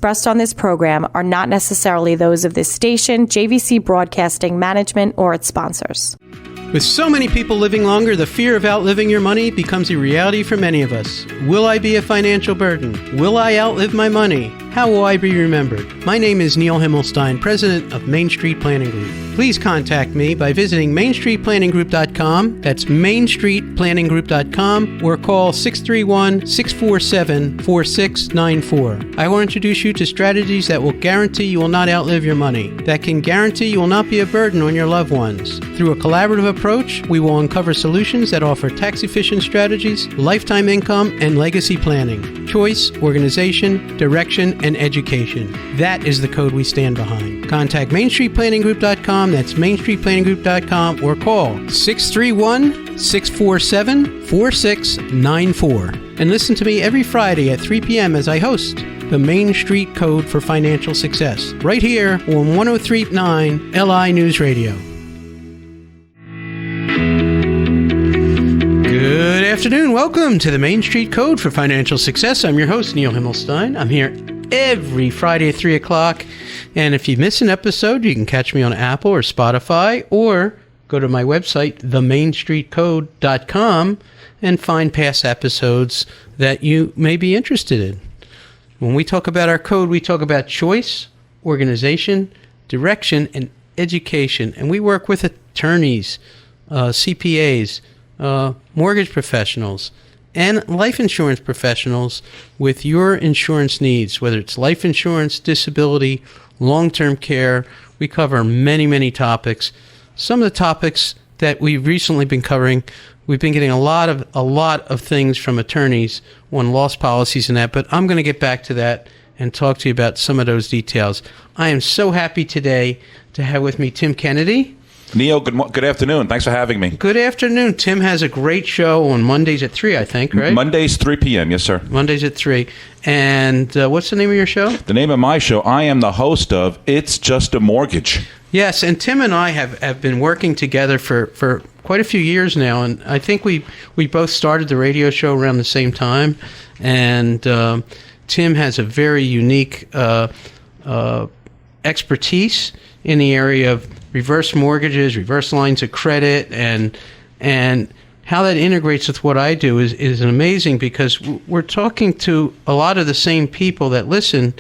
expressed on this program are not necessarily those of this station, JVC Broadcasting Management, or its sponsors. With so many people living longer, the fear of outliving your money becomes a reality for many of us. Will I be a financial burden? Will I outlive my money? How will I be remembered? My name is Neil Himmelstein, president of Main Street Planning Group. Please contact me by visiting mainstreetplanninggroup.com. That's mainstreetplanninggroup.com, or call 631-647-4694. I will introduce you to strategies that will guarantee you will not outlive your money, that can guarantee you will not be a burden on your loved ones. Through a collaborative approach, we will uncover solutions that offer tax-efficient strategies, lifetime income, and legacy planning, choice, organization, direction, and education. That is the code we stand behind. Contact mainstreetplanninggroup.com, that's mainstreetplanninggroup.com, or call 631-647-4694. And listen to me every Friday at 3 p.m. as I host the Main Street Code for Financial Success, right here on 103.9 LI News Radio. Good afternoon. Welcome to the Main Street Code for Financial Success. I'm your host, Neil Himmelstein. I'm here every Friday at 3 o'clock. And if you miss an episode, you can catch me on Apple or Spotify, or go to my website, themainstreetcode.com, and find past episodes that you may be interested in. When we talk about our code, we talk about choice, organization, direction, and education. And we work with attorneys, CPAs, mortgage professionals, and life insurance professionals with your insurance needs, whether it's life insurance, disability, long-term care. We cover many, many topics. Some of the topics that we've recently been covering, we've been getting a lot of things from attorneys on loss policies and that, but I'm going to get back to that and talk to you about some of those details. I am so happy today to have with me Tim Kennedy. Neil, good afternoon. Thanks for having me. Good afternoon. Tim has a great show on Mondays at 3, I think, right? Mondays, 3 p.m., yes, sir. Mondays at 3. And what's the name of your show? The name of my show, I am the host of It's Just a Mortgage. Yes, and Tim and I have been working together for quite a few years now, and I think we both started the radio show around the same time, and Tim has a very unique expertise in the area of reverse mortgages, reverse lines of credit, and how that integrates with what I do is amazing, because we're talking to a lot of the same people that listen,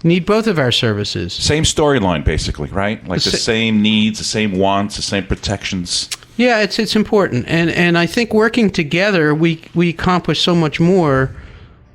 need both of our services. Same storyline, basically, right? Like the same needs, the same wants, the same protections. Yeah, it's important, and I think working together we accomplish so much more,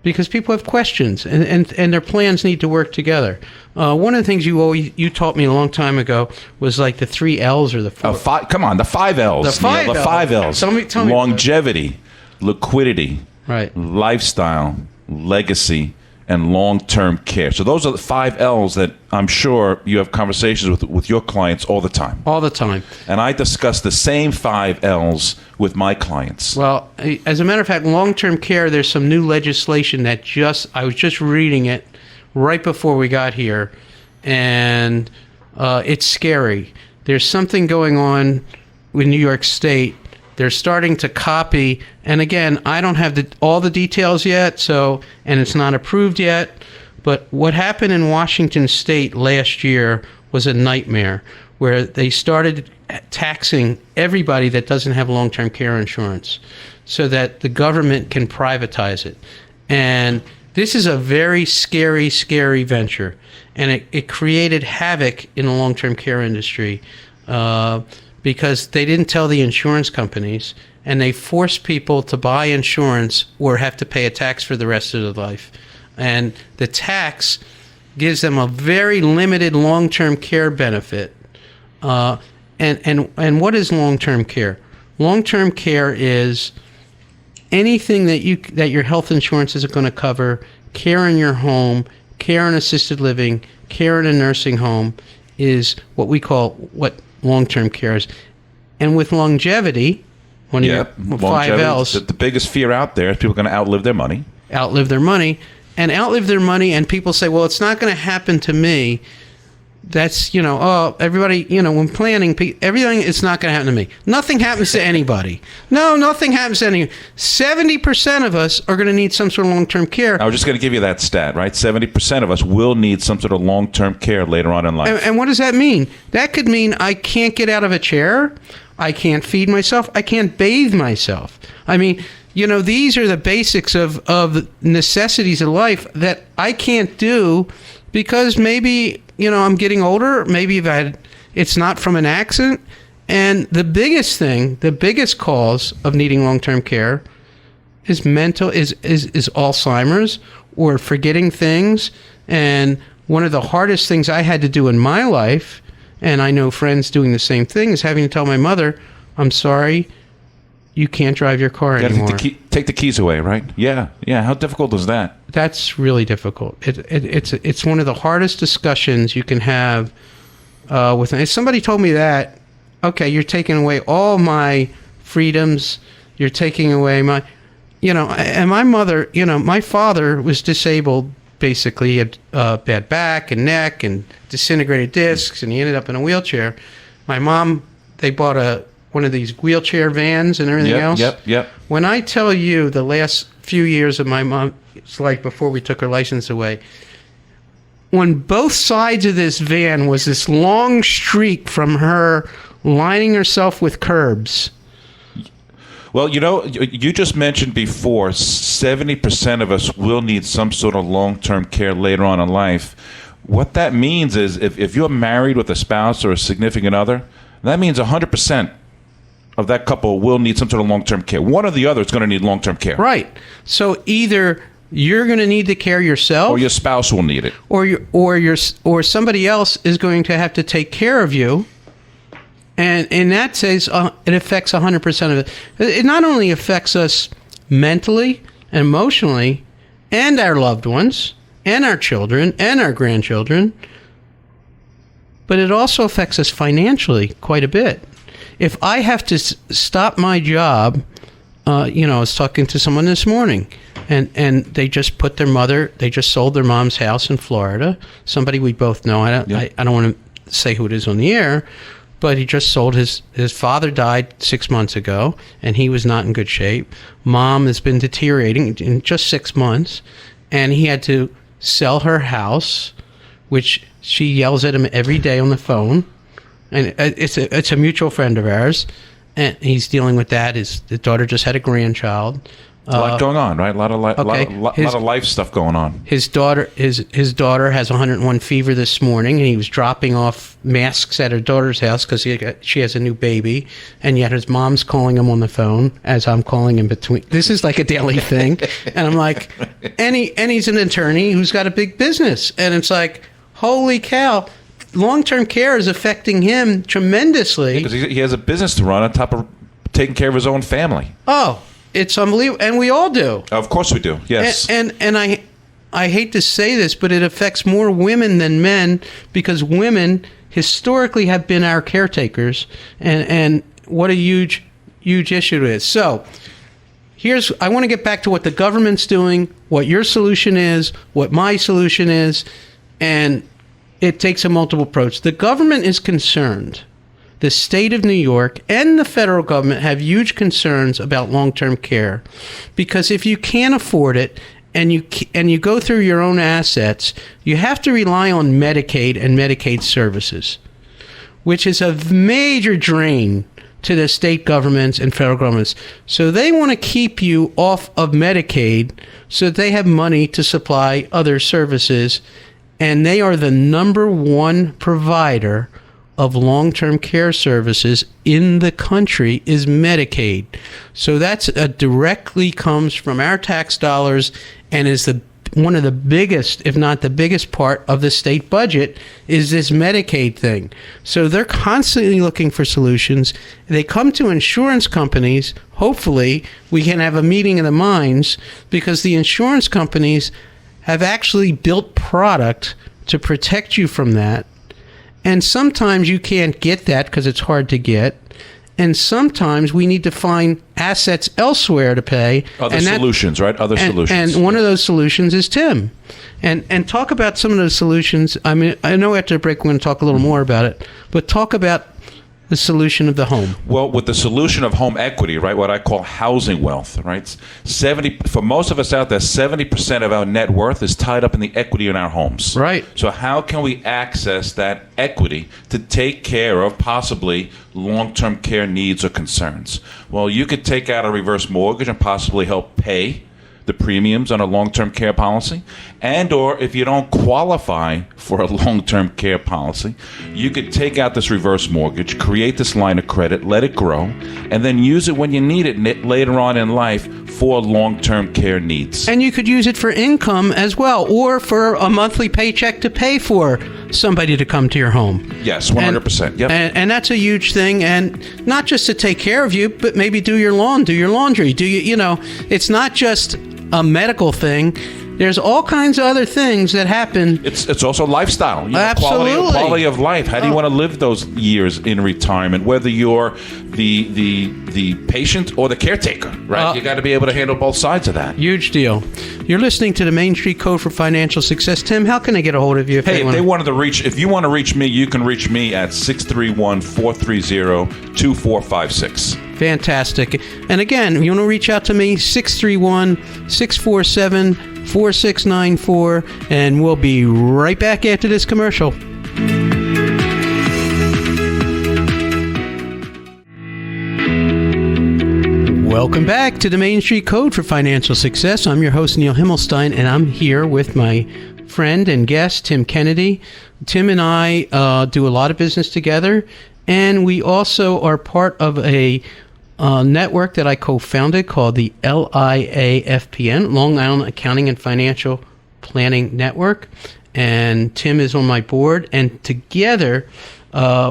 because people have questions, and their plans need to work together. One of the things you taught me a long time ago was like the 3 L's or the 4. Come on, the 5 L's. The 5 L's. The 5 L's. Tell me. Longevity, liquidity, right, lifestyle, legacy, and long-term care. So those are the 5 L's that I'm sure you have conversations with your clients all the time. All the time. And I discuss the same 5 L's with my clients. Well, as a matter of fact, long-term care, there's some new legislation that I was just reading it right before we got here, and it's scary. There's something going on with New York State. They're starting to copy, and again, I don't have all the details yet, and it's not approved yet, but what happened in Washington State last year was a nightmare, where they started taxing everybody that doesn't have long-term care insurance so that the government can privatize it. And this is a very scary, scary venture, and it created havoc in the long-term care industry, because they didn't tell the insurance companies, and they forced people to buy insurance or have to pay a tax for the rest of their life. And the tax gives them a very limited long-term care benefit. And what is long-term care? Long-term care is anything that your health insurance isn't going to cover: care in your home, care in assisted living, care in a nursing home, is what we call long-term care is. And with longevity, one of your 5 L's. The biggest fear out there is people are going to outlive their money. And people say, well, it's not going to happen to me. that's, oh, everybody, when planning, everything, it's not going to happen to me. Nothing happens to anybody. No, nothing happens to any. 70% of us are going to need some sort of long-term care. I was just going to give you that stat, right? 70% of us will need some sort of long-term care later on in life. And what does that mean? That could mean I can't get out of a chair. I can't feed myself. I can't bathe myself. I mean, these are the basics of necessities of life that I can't do because maybe, I'm getting older. Maybe it's not from an accident. And the biggest cause of needing long-term care is Alzheimer's or forgetting things. And one of the hardest things I had to do in my life, and I know friends doing the same thing, is having to tell my mother, I'm sorry, you can't drive your car anymore. Take the keys away, right? Yeah. How difficult is that? That's really difficult. It's one of the hardest discussions you can have with. If somebody told me that, okay, you're taking away all my freedoms. You're taking away my, and my mother, my father was disabled. Basically, he had bad back and neck and disintegrated discs, and he ended up in a wheelchair. My mom, they bought one of these wheelchair vans and everything else. Yep. When I tell you the last few years of my mom's life before we took her license away, on both sides of this van was this long streak from her lining herself with curbs. Well, you just mentioned before, 70% of us will need some sort of long-term care later on in life. What that means is if you're married with a spouse or a significant other, that means 100% of that couple will need some sort of long-term care. One or the other is going to need long-term care. Right. So either you're going to need the care yourself, or your spouse will need it, or somebody else is going to have to take care of you. And in that case, it affects 100% of it. It not only affects us mentally and emotionally, and our loved ones, and our children, and our grandchildren, but it also affects us financially quite a bit. If I have to stop my job, I was talking to someone this morning, and they just they just sold their mom's house in Florida. Somebody we both know. I don't want to say who it is on the air, but he just sold his father died 6 months ago, and he was not in good shape. Mom has been deteriorating in just 6 months, and he had to sell her house, which she yells at him every day on the phone. And it's a mutual friend of ours, and he's dealing with that. His daughter just had a grandchild. A lot going on, right? A lot of life stuff going on. His daughter has 101 fever this morning, and he was dropping off masks at her daughter's house because she has a new baby, and yet his mom's calling him on the phone as I'm calling in between. This is like a daily thing, and I'm like, and he's an attorney who's got a big business, and it's like, holy cow. Long-term care is affecting him tremendously. Because he has a business to run on top of taking care of his own family. Oh, it's unbelievable. And we all do. Of course we do, yes. And I hate to say this, but it affects more women than men because women historically have been our caretakers. And what a huge issue it is. So I want to get back to what the government's doing, what your solution is, what my solution is, and it takes a multiple approach. The government is concerned. The state of New York and the federal government have huge concerns about long-term care because if you can't afford it and you go through your own assets, you have to rely on Medicaid and Medicaid services, which is a major drain to the state governments and federal governments. So they want to keep you off of Medicaid so that they have money to supply other services. And they are the number one provider of long-term care services in the country is Medicaid. So that's directly comes from our tax dollars and is one of the biggest, if not the biggest part of the state budget is this Medicaid thing. So they're constantly looking for solutions. They come to insurance companies. Hopefully we can have a meeting of the minds because the insurance companies have actually built product to protect you from that. And sometimes you can't get that because it's hard to get. and sometimes we need to find assets elsewhere to pay. Other solutions, right? Other solutions. And one of those solutions is Tim. And talk about some of those solutions. I mean, I know after the break we're going to talk a little more about it, but talk about the solution of the home. Well, with the solution of home equity, right, what I call housing wealth, right? For most of us out there, 70% of our net worth is tied up in the equity in our homes. Right. So how can we access that equity to take care of possibly long-term care needs or concerns? Well, you could take out a reverse mortgage and possibly help pay the premiums on a long-term care policy, and or if you don't qualify for a long-term care policy, you could take out this reverse mortgage, create this line of credit, let it grow, and then use it when you need it later on in life for long-term care needs. And you could use it for income as well, or for a monthly paycheck to pay for somebody to come to your home. Yes, 100%. Yep. And that's a huge thing, and not just to take care of you, but maybe do your lawn, do your laundry, it's not just a medical thing. There's all kinds of other things that happen. It's also lifestyle. Absolutely. Quality of life. How do you want to live those years in retirement? Whether you're the patient or the caretaker, right? You got to be able to handle both sides of that. Huge deal. You're listening to the Main Street Code for Financial Success. Tim, how can I get a hold of you? If you want to reach me, you can reach me at 631-430-2456. Fantastic. And again, if you want to reach out to me, 631-647-4694, and we'll be right back after this commercial. Welcome back to the Main Street Code for Financial Success. I'm your host, Neil Himmelstein, and I'm here with my friend and guest, Tim Kennedy. Tim and I do a lot of business together, and we also are part of a network that I co-founded called the LIAFPN, Long Island Accounting and Financial Planning Network. And Tim is on my board. And together,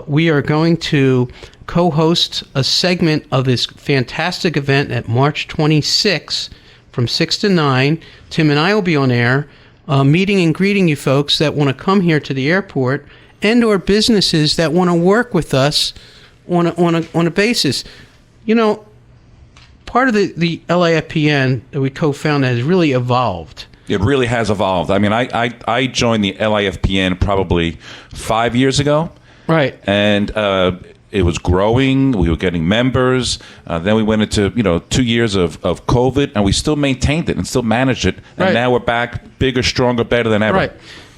we are going to co-host a segment of this fantastic event at March 26 from 6 to 9. Tim and I will be on air, meeting and greeting you folks that want to come here to the airport and or businesses that want to work with us on a basis. Part of the LIFPN that we co-founded has really evolved. It really has evolved. I mean, I joined the LIFPN probably 5 years ago. Right. And it was growing. We were getting members. Then we went into 2 years of COVID, and we still maintained it and still managed it. And right. Now we're back bigger, stronger, better than ever. Right.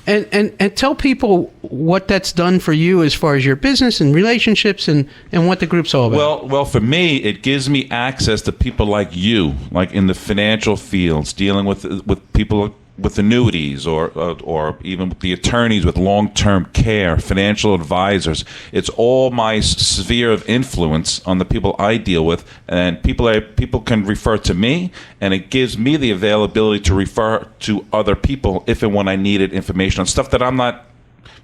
And tell people what that's done for you as far as your business and relationships and what the group's all about. Well, for me, it gives me access to people like you, like in the financial fields, dealing with people with annuities or even the attorneys with long-term care, financial advisors. It's all my sphere of influence on the people I deal with, and people can refer to me, and it gives me the availability to refer to other people if and when I needed information on stuff that I'm not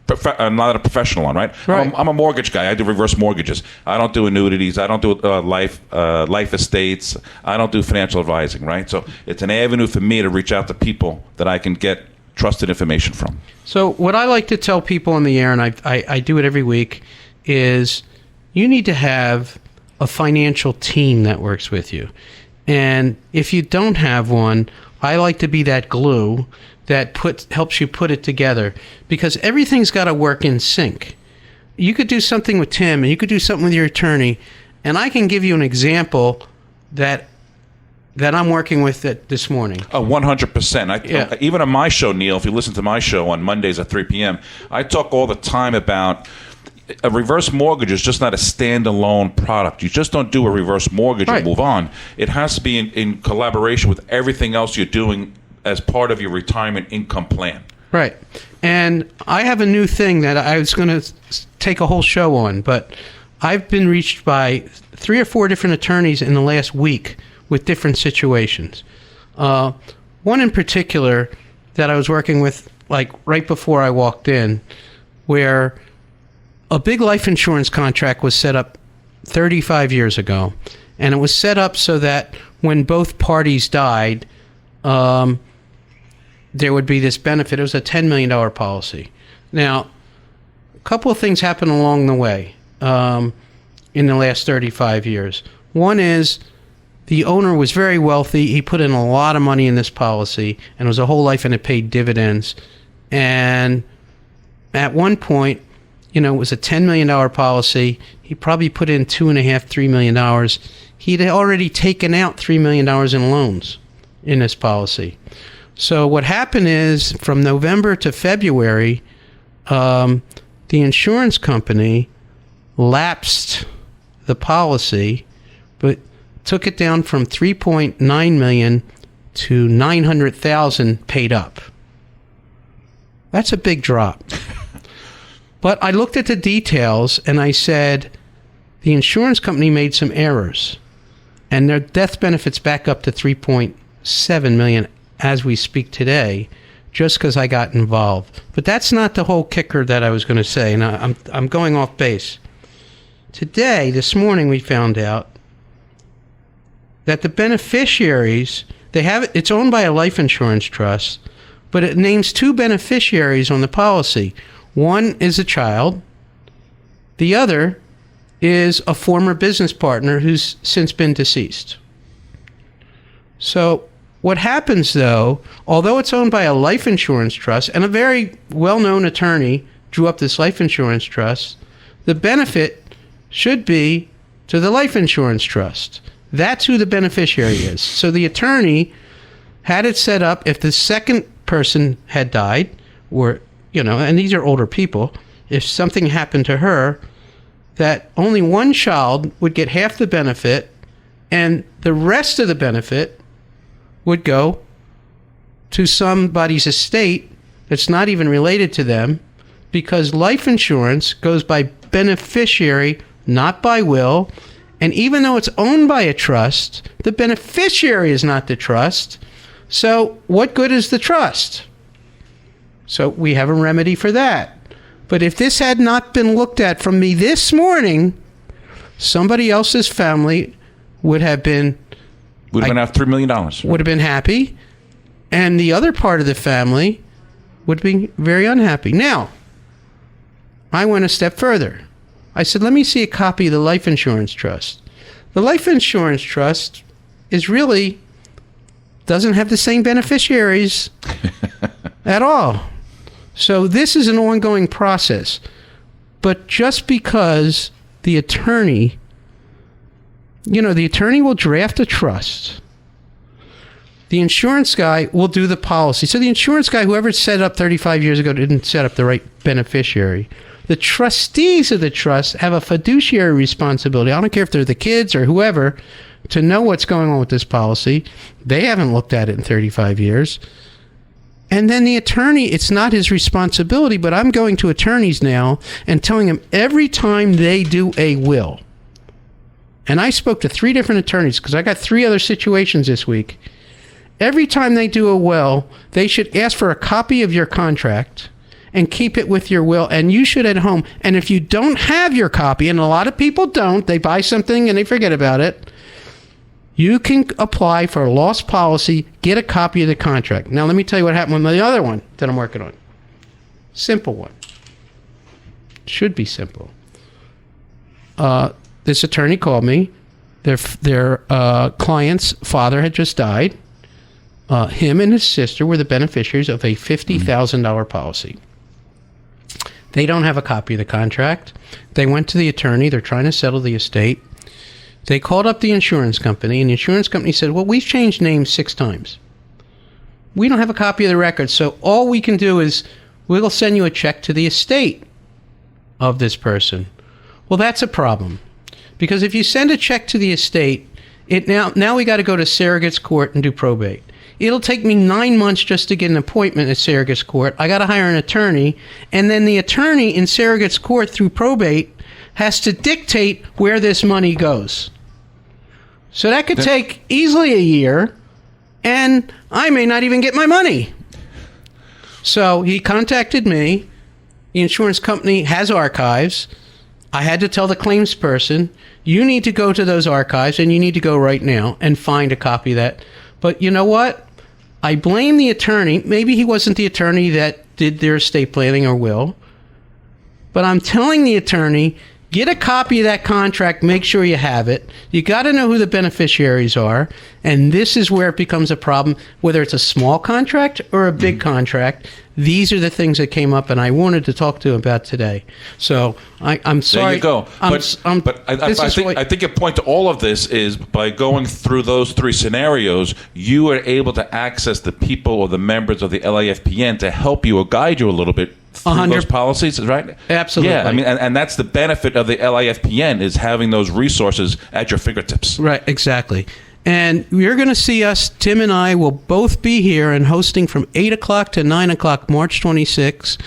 a professional on, right? I'm a mortgage guy. I do reverse mortgages. I don't do annuities. I don't do life estates. I don't do financial advising, right? So it's an avenue for me to reach out to people that I can get trusted information from. So what I like to tell people on the air, and I do it every week, is you need to have a financial team that works with you. And if you don't have one, I like to be that glue that helps you put it together, because everything's got to work in sync. You could do something with Tim, and you could do something with your attorney, and I can give you an example that I'm working with this morning. 100%. Even on my show, Neil, if you listen to my show on Mondays at 3 p.m., I talk all the time about a reverse mortgage is just not a standalone product. You just don't do a reverse mortgage and move on. It has to be in collaboration with everything else you're doing as part of your retirement income plan. Right. And I have a new thing that I was going to take a whole show on, but I've been reached by 3 or 4 different attorneys in the last week with different situations. One in particular that I was working with, like right before I walked in, where a big life insurance contract was set up 35 years ago, and it was set up so that when both parties died, there would be this benefit. It was a $10 million policy. Now, a couple of things happened along the way. in the last 35 years. One is the owner was very wealthy. He put in a lot of money in this policy, and it was a whole life, and it paid dividends. And at one point, it was a $10 million policy. He probably put in $2.5–3 million. He'd already taken out $3 million in loans in this policy. So what happened is, from November to February, the insurance company lapsed the policy, but took it down from $3.9 million to $900,000 paid up. That's a big drop. But I looked at the details and I said, the insurance company made some errors, and their death benefits back up to $3.7 million as we speak today, just because I got involved. But that's not the whole kicker that I was going to say, and I'm going off base. Today, this morning, we found out that the beneficiaries, it's owned by a life insurance trust, but it names two beneficiaries on the policy. One is a child. The other is a former business partner who's since been deceased. So what happens, though, although it's owned by a life insurance trust, and a very well-known attorney drew up this life insurance trust, the benefit should be to the life insurance trust. That's who the beneficiary is. So the attorney had it set up, if the second person had died, or, and these are older people, if something happened to her, that only one child would get half the benefit, and the rest of the benefit would go to somebody's estate that's not even related to them, because life insurance goes by beneficiary, not by will. And even though it's owned by a trust, the beneficiary is not the trust. So what good is the trust? So we have a remedy for that. But if this had not been looked at from me this morning, somebody else's family would have been out $3 million. Would have been happy. And the other part of the family would be very unhappy. Now, I went a step further. I said, let me see a copy of the life insurance trust. The life insurance trust doesn't have the same beneficiaries at all. So this is an ongoing process. But just because the attorney, the attorney will draft a trust, the insurance guy will do the policy. So the insurance guy, whoever set it up 35 years ago, didn't set up the right beneficiary. The trustees of the trust have a fiduciary responsibility. I don't care if they're the kids or whoever, to know what's going on with this policy. They haven't looked at it in 35 years. And then the attorney, it's not his responsibility, but I'm going to attorneys now and telling them every time they do a will. And I spoke to 3 different attorneys because I got 3 other situations this week. Every time they do a will, they should ask for a copy of your contract and keep it with your will, and you should at home. And if you don't have your copy, and a lot of people don't, they buy something and they forget about it, you can apply for a loss policy, get a copy of the contract. Now, let me tell you what happened with the other one that I'm working on. Simple one. Should be simple. This attorney called me. Their client's father had just died. Him and his sister were the beneficiaries of a $50,000 policy. They don't have a copy of the contract. They went to the attorney. They're trying to settle the estate. They called up the insurance company, and the insurance company said, well, we've changed names 6 times. We don't have a copy of the record, so all we can do is we'll send you a check to the estate of this person. Well, that's a problem, because if you send a check to the estate, now we got to go to surrogate's court and do probate. It'll take me 9 months just to get an appointment at surrogate's court. I got to hire an attorney, and then the attorney in surrogate's court through probate has to dictate where this money goes. So that could take easily a year, and I may not even get my money. So he contacted me. The insurance company has archives. I had to tell the claims person, you need to go to those archives, and you need to go right now and find a copy of that. But you know what? I blame the attorney. Maybe he wasn't the attorney that did their estate planning or will. But I'm telling the attorney, Get a copy of that contract. Make sure you have it. You got to know who the beneficiaries are. And this is where it becomes a problem, whether it's a small contract or a big contract. These are the things that came up, and I wanted to talk to you about today. So I'm sorry. There you go. But I think a point to all of this is by going through those three scenarios, you are able to access the people or the members of the LAFPN to help you or guide you a little bit through those policies, right? Absolutely. Yeah, I mean, and that's the benefit of the LAFPN is having those resources at your fingertips. Right, exactly. And you're going to see us, Tim and I will both be here and hosting from 8 o'clock to 9 o'clock, March 26th.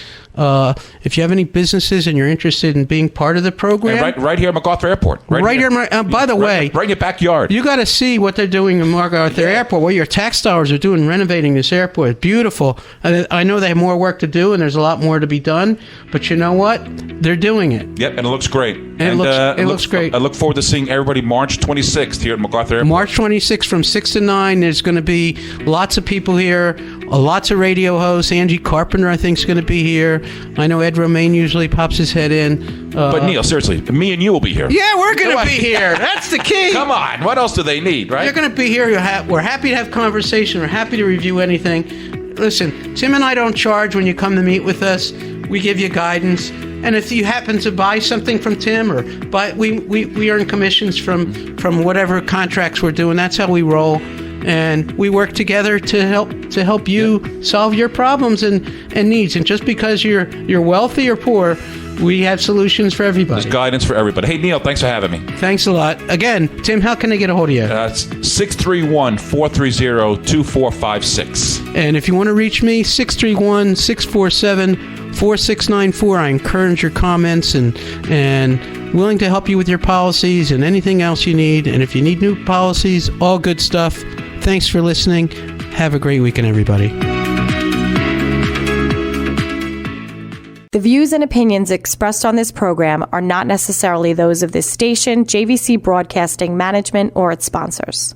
If you have any businesses and you're interested in being part of the program. And right here at MacArthur Airport. Right here. By the way. Right in your backyard. You got to see what they're doing in MacArthur Airport, what your tax dollars are doing renovating this airport. It's beautiful. I know they have more work to do and there's a lot more to be done. But you know what? They're doing it. Yep, and it looks great. It looks great. I look forward to seeing everybody March 26th here at MacArthur Airport. March 26th from 6 to 9. There's going to be lots of people here, lots of radio hosts. Angie Carpenter, I think, is going to be here. I know Ed Romaine usually pops his head in. But Neil, seriously, me and you will be here. Yeah, we're going to be here. That's the key. Come on. What else do they need, right? You're going to be here. We're happy to have conversation. We're happy to review anything. Listen, Tim and I don't charge when you come to meet with us. We give you guidance. And if you happen to buy something from Tim or we earn commissions from whatever contracts we're doing. That's how we roll. And we work together to help you solve your problems and needs. And just because you're wealthy or poor, we have solutions for everybody. There's guidance for everybody. Hey, Neil, thanks for having me. Thanks a lot. Again, Tim, how can I get a hold of you? It's 631-430-2456. And if you want to reach me, 631-647-4694. I encourage your comments and willing to help you with your policies and anything else you need. And if you need new policies, all good stuff. Thanks for listening. Have a great weekend, everybody. The views and opinions expressed on this program are not necessarily those of this station, JVC Broadcasting Management, or its sponsors.